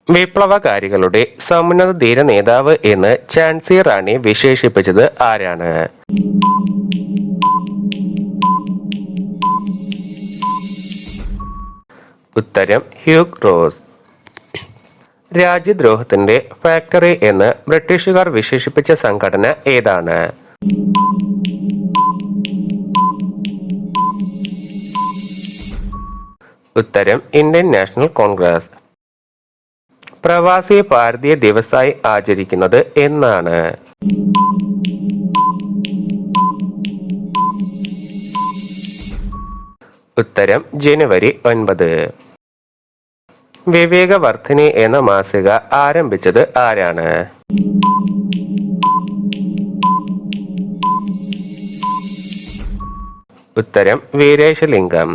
വിപ്ലവകാരികളുടെ സമുന്നത ധീര നേതാവ് എന്ന് ഝാൻസി റാണി വിശേഷിപ്പിച്ചത് ആരാണ്? ഉത്തരം ഹ്യൂഗ് റോസ്. രാജ്യദ്രോഹത്തിന്റെ ഫാക്ടറി എന്ന് ബ്രിട്ടീഷുകാർ വിശേഷിപ്പിച്ച സംഘടന ഏതാണ്? ഉത്തരം ഇന്ത്യൻ നാഷണൽ കോൺഗ്രസ്. പ്രവാസി ഭാരതീയ ദിവസായി ആചരിക്കുന്നത് എന്നാണ്? ഉത്തരം ജനുവരി 9. വിവേകവർദ്ധിനി എന്ന മാസിക ആരംഭിച്ചത് ആരാണ്? ഉത്തരം വീരേശലിംഗം.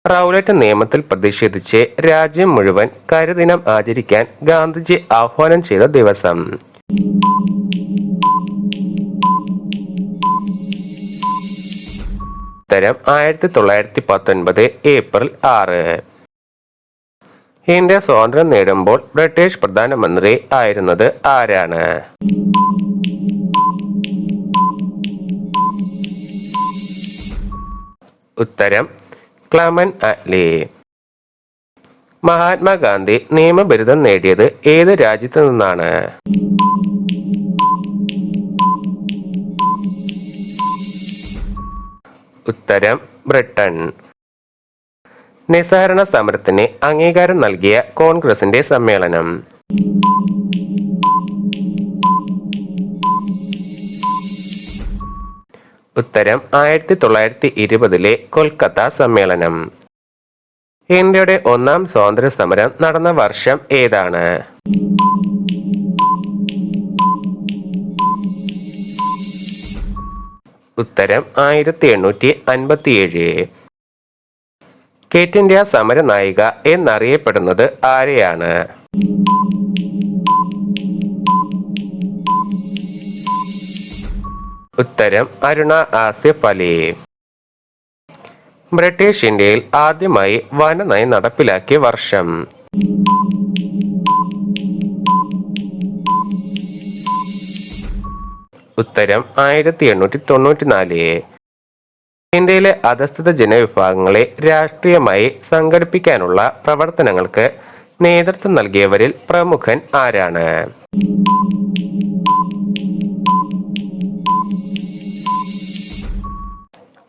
റൗലറ്റ് നിയമത്തിൽ പ്രതിഷേധിച്ച് രാജ്യം മുഴുവൻ കരിദിനം ആചരിക്കാൻ ഗാന്ധിജി ആഹ്വാനം ചെയ്ത ദിവസം? ഉത്തരം 1919 ഏപ്രിൽ 6. ഇന്ത്യ സ്വാതന്ത്ര്യം നേടുമ്പോൾ ബ്രിട്ടീഷ് പ്രധാനമന്ത്രി ആയിരുന്നത് ആരാണ്? ഉത്തരം ക്ലമൻ അറ്റ്ലി. മഹാത്മാഗാന്ധി നിയമബിരുദം നേടിയത് ഏത് രാജ്യത്തു നിന്നാണ്? ഉത്തരം ബ്രിട്ടൻ. നിസ്സഹരണ സമരത്തിന് അംഗീകാരം നൽകിയ കോൺഗ്രസിന്റെ സമ്മേളനം? ഉത്തരം 1920 കൊൽക്കത്ത സമ്മേളനം. ഇന്ത്യയുടെ ഒന്നാം സ്വാതന്ത്ര്യ സമരം നടന്ന വർഷം ഏതാണ്? ഉത്തരം 1857. ക്വിറ്റ് ഇന്ത്യ സമര നായിക എന്നറിയപ്പെടുന്നത് ആരെയാണ്? ഉത്തരം അരുണ ആസിഫ് അലി. ബ്രിട്ടീഷ് ഇന്ത്യയിൽ ആദ്യമായി വനനയം നടപ്പിലാക്കിയ വർഷം? ഉത്തരം 1894. ഇന്ത്യയിലെ അധസ്ഥിത ജനവിഭാഗങ്ങളെ രാഷ്ട്രീയമായി സംഘടിപ്പിക്കാനുള്ള പ്രവർത്തനങ്ങൾക്ക് നേതൃത്വം നൽകിയവരിൽ പ്രമുഖൻ ആരാണ്?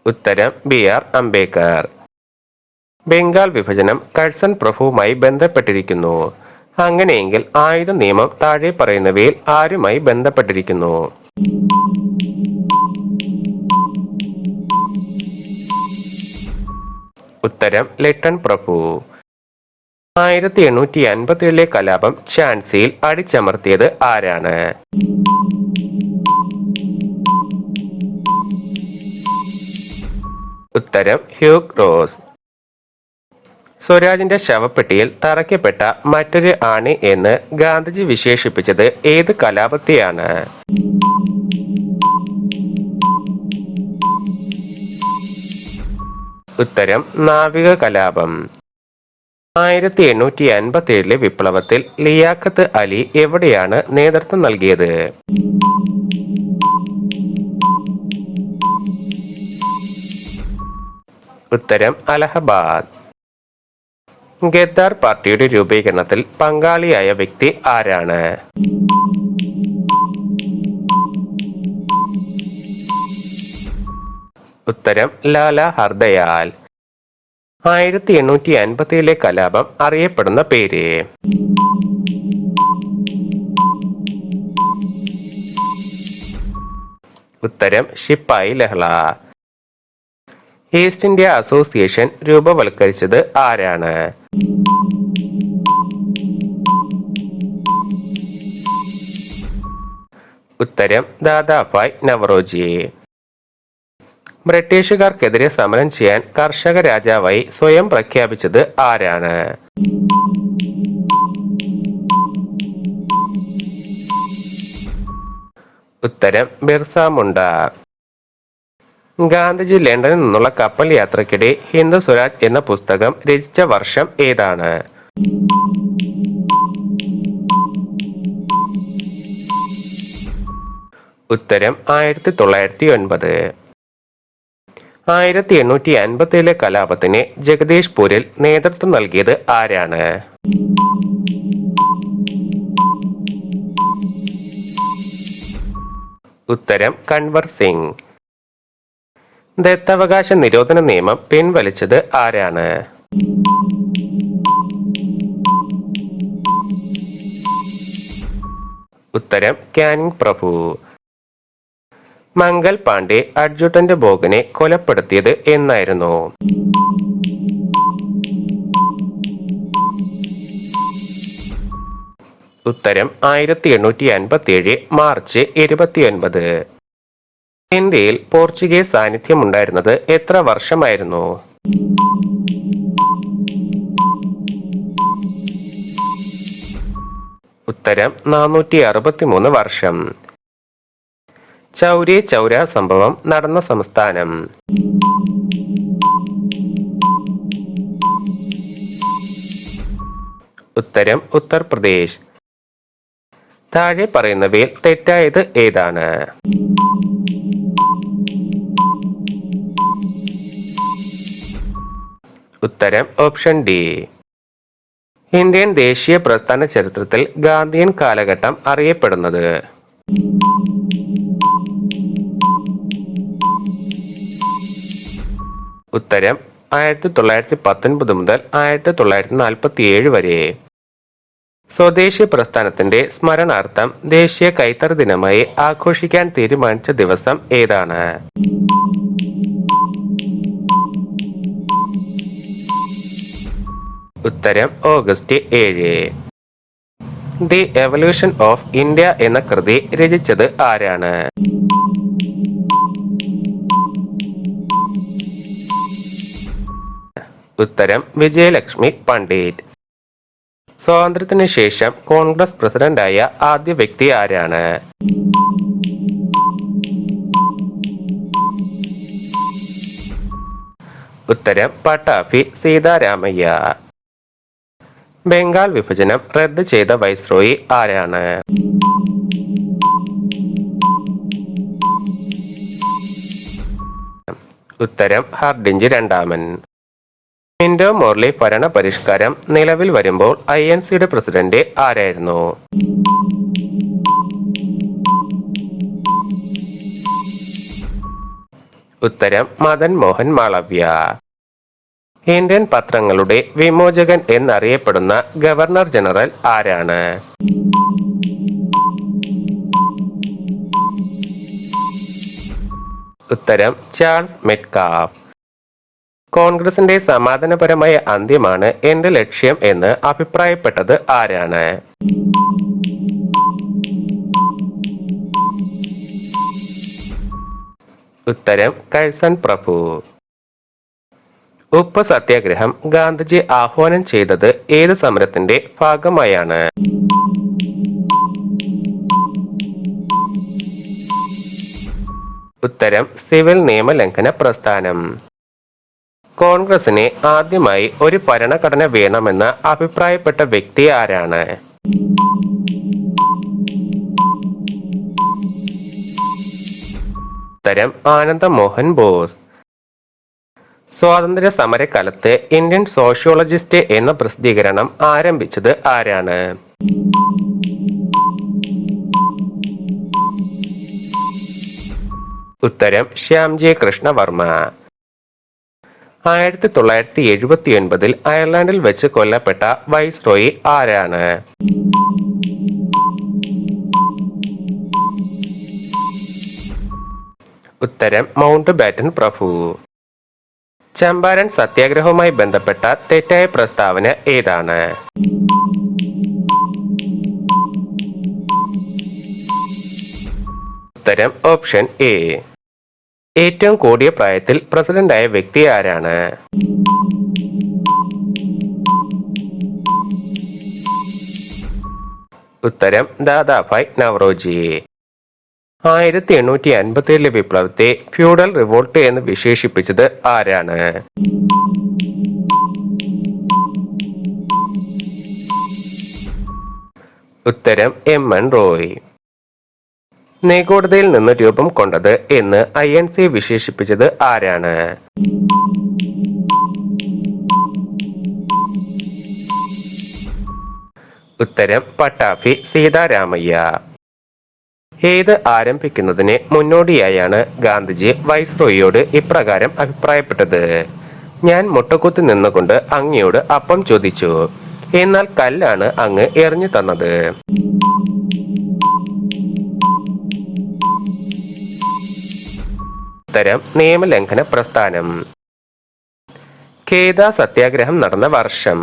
ഉത്തരം BR അംബേദ്കർ. ബംഗാൾ വിഭജനം കഴ്സൺ പ്രഭുവുമായി ബന്ധപ്പെട്ടിരിക്കുന്നു. അങ്ങനെയെങ്കിൽ ആയുധ നിയമം താഴെ പറയുന്നവയിൽ ആരുമായി ബന്ധപ്പെട്ടിരിക്കുന്നു? ഉത്തരം ലിട്ടൺ പ്രഭു. 1857 കലാപം ഝാൻസിയിൽ അടിച്ചമർത്തിയത് ആരാണ്? ഉത്തരം ഹ്യൂഗ് റോസ്. സ്വരാജിന്റെ ശവപ്പെട്ടിയിൽ തറയ്ക്കപ്പെട്ട മറ്റൊരു ആണി എന്ന് ഗാന്ധിജി വിശേഷിപ്പിച്ചത് ഏത് കലാപത്തെയാണ്? ഉത്തരം നാവിക കലാപം. 1857 വിപ്ലവത്തിൽ ലിയാഖത്ത് അലി എവിടെയാണ് നേതൃത്വം നൽകിയത്? ഉത്തരം അലഹബാദ്. ഗദ്ദാർ പാർട്ടിയുടെ രൂപീകരണത്തിൽ പങ്കാളിയായ വ്യക്തി ആരാണ്? ഉത്തരം ലാല ഹർദയാൽ. 1857 കലാപം അറിയപ്പെടുന്ന പേര്? ഉത്തരം ശിപ്പായി ലഹള. ഈസ്റ്റ് ഇന്ത്യ അസോസിയേഷൻ രൂപവൽക്കരിച്ചത് ആരാണ്? ഉത്തരം ദാദാഭായ് നവറോജി. ബ്രിട്ടീഷുകാർക്കെതിരെ സമരം ചെയ്യാൻ കർഷക രാജാവായി സ്വയം പ്രഖ്യാപിച്ചത് ആരാണ്? ഉത്തരം ബിർസ മുണ്ട. ഗാന്ധിജി ലണ്ടനിൽ നിന്നുള്ള കപ്പൽ യാത്രക്കിടെ ഹിന്ദു സ്വരാജ് എന്ന പുസ്തകം രചിച്ച വർഷം ഏതാണ്? ഉത്തരം 1909. 1857 കലാപത്തിന് ജഗദീഷ്പൂരിൽ നേതൃത്വം നൽകിയത് ആരാണ്? ഉത്തരം കൻവർ സിംഗ്. ദത്തവകാശ നിരോധന നിയമം പിൻവലിച്ചത് ആരാണ്? ഉത്തരം കാനിങ് പ്രഭു. മംഗൽ പാണ്ഡെ അഡ്ജുട്ടന്റ് ബോഗനെ കൊലപ്പെടുത്തിയത് എന്നായിരുന്നു? ഉത്തരം 1857 മാർച്ച് 29. ഇന്ത്യയിൽ പോർച്ചുഗീസ് സാന്നിധ്യം ഉണ്ടായിരുന്നത് എത്ര വർഷമായിരുന്നു? ഉത്തരം 463 വർഷം. ചൗരി ചൗര സംഭവം നടന്ന സംസ്ഥാനം? ഉത്തരം ഉത്തർപ്രദേശ്. താഴെ പറയുന്നവയിൽ തെറ്റായത് ഏതാണ്? ഉത്തരം ഓപ്ഷൻ ഡി. ഇന്ത്യൻ ദേശീയ പ്രസ്ഥാന ചരിത്രത്തിൽ ഗാന്ധിയൻ കാലഘട്ടം അറിയപ്പെടുന്നത്? ഉത്തരം 1919 മുതൽ 1947 വരെ. സ്വദേശി പ്രസ്ഥാനത്തിന്റെ സ്മരണാർത്ഥം ദേശീയ കൈത്തറി ദിനമായി ആഘോഷിക്കാൻ തീരുമാനിച്ച ദിവസം ഏതാണ്? ഉത്തരം August 7. The evolution of India എന്ന കൃതി രചിച്ചത് ആരാണ്? ഉത്തരം വിജയലക്ഷ്മി പണ്ഡിറ്റ്. സ്വാതന്ത്ര്യത്തിന് ശേഷം കോൺഗ്രസ് പ്രസിഡന്റായ ആദ്യ വ്യക്തി ആരാണ്? ഉത്തരം പട്ടാഭി സീതാരാമയ്യ. ബംഗാൾ വിഭജനം റദ്ദ് ചെയ്ത വൈസ്രോയി ആരാണ്? ഉത്തരം ഹർഡിഞ്ച് രണ്ടാമൻ. മിന്റോ മോർലി ഭരണ പരിഷ്കാരം നിലവിൽ വരുമ്പോൾ INCയുടെ പ്രസിഡന്റ് ആരായിരുന്നു? ഉത്തരം മദൻ മോഹൻ മാളവ്യ. ഇന്ത്യൻ പത്രങ്ങളുടെ വിമോചകൻ എന്നറിയപ്പെടുന്ന ഗവർണർ ജനറൽ ആരാണ്? ഉത്തരം ചാൾസ് മെറ്റ്കാഫ്. കോൺഗ്രസിന്റെ സമാധാനപരമായ അന്ത്യമാണ് എന്റെ ലക്ഷ്യം എന്ന് അഭിപ്രായപ്പെട്ടത് ആരാണ്? ഉത്തരം കഴ്സൺ പ്രഭു. ഉപ്പ് സത്യാഗ്രഹം ഗാന്ധിജി ആഹ്വാനം ചെയ്തത് ഏത് സമരത്തിന്റെ ഭാഗമായാണ്? ഉത്തരം സിവിൽ നിയമലംഘന പ്രസ്ഥാനം. കോൺഗ്രസിന് ആദ്യമായി ഒരു ഭരണഘടന വേണമെന്ന് അഭിപ്രായപ്പെട്ട വ്യക്തി ആരാണ്? ഉത്തരം ആനന്ദ മോഹൻ ബോസ്. സ്വാതന്ത്ര്യ സമരകാലത്ത് ഇന്ത്യൻ സോഷ്യോളജിസ്റ്റ് എന്ന പ്രസിദ്ധീകരണം ആരംഭിച്ചത് ആരാണ്? ഉത്തരം ശ്യാംജി കൃഷ്ണവർമ്മ. 1979 അയർലൻഡിൽ വെച്ച് കൊല്ലപ്പെട്ട വൈസ്രോയി ആരാണ്? ഉത്തരം മൗണ്ട് ബാറ്റൻ പ്രഭു. ചമ്പാരൻ സത്യാഗ്രഹവുമായി ബന്ധപ്പെട്ട തെറ്റായ പ്രസ്താവന ഏതാണ്? ഉത്തരം ഓപ്ഷൻ എ. ഏറ്റവും കൂടിയ പ്രായത്തിൽ പ്രസിഡന്റായ വ്യക്തി ആരാണ്? ഉത്തരം ദാദാഭായ് നവറോജി. 1857 വിപ്ലവത്തെ ഫ്യൂഡൽ റിവോൾട്ട് എന്ന് വിശേഷിപ്പിച്ചത് ആരാണ്? ഉത്തരം MN റോയ്. നിഗൂഢതയിൽ നിന്ന് രൂപം കൊണ്ടത് എന്ന് INC വിശേഷിപ്പിച്ചത് ആരാണ്? ഉത്തരം പട്ടാഭി സീതാരാമയ്യ. ഏത് ആരംഭിക്കുന്നതിന് മുന്നോടിയായാണ് ഗാന്ധിജി വൈസ്രോയിയോട് ഇപ്രകാരം അഭിപ്രായപ്പെട്ടത്? ഞാൻ മുട്ടക്കുത്തി നിന്നുകൊണ്ട് അങ്ങയോട് അപ്പം ചോദിച്ചു, എന്നാൽ കല്ലാണ് അങ്ങ് എറിഞ്ഞു തന്നത്. ഉത്തരം നിയമലംഘന പ്രസ്ഥാനം. ഖേദ സത്യാഗ്രഹം നടന്ന വർഷം?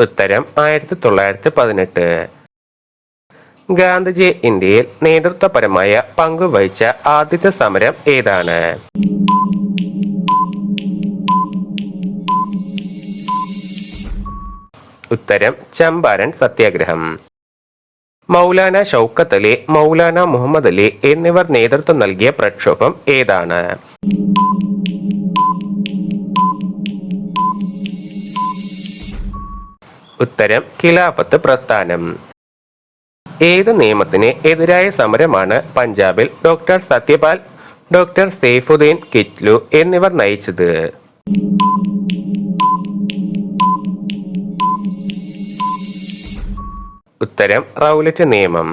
ഉത്തരം 1918. ഗാന്ധിജി ഇന്ത്യയിൽ നേതൃത്വപരമായ പങ്കുവഹിച്ച ആദ്യത്തെ സമരം ഏതാണ്? ഉത്തരം ചമ്പാരൻ സത്യാഗ്രഹം. മൗലാന ഷൗക്കത്ത് അലി, മൗലാന മുഹമ്മദ് അലി എന്നിവർ നേതൃത്വം നൽകിയ പ്രക്ഷോഭം ഏതാണ്? ഉത്തരം ഖിലാഫത്ത് പ്രസ്ഥാനം. ഏത് നിയമത്തിന് എതിരായ സമരമാണ് പഞ്ചാബിൽ ഡോക്ടർ സത്യപാൽ, ഡോക്ടർ സൈഫുദ്ദീൻ കിച്ലു എന്നിവർ നയിച്ചത്? ഉത്തരം റൗലറ്റ് നിയമം.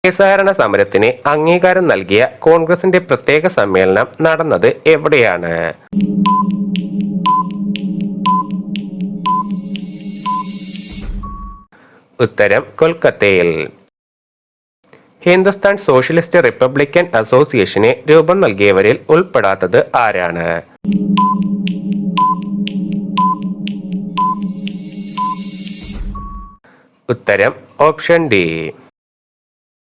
നിസ്സഹകരണ സമരത്തിന് അംഗീകാരം നൽകിയ കോൺഗ്രസിന്റെ പ്രത്യേക സമ്മേളനം നടന്നത് എവിടെയാണ്? ഉത്തരം കൊൽക്കത്തയിൽ. ഹിന്ദുസ്ഥാൻ സോഷ്യലിസ്റ്റ് റിപ്പബ്ലിക്കൻ അസോസിയേഷന് രൂപം നൽകിയവരിൽ ഉൾപ്പെടാത്തത് ആരാണ്? ഉത്തരം ഓപ്ഷൻ ഡി.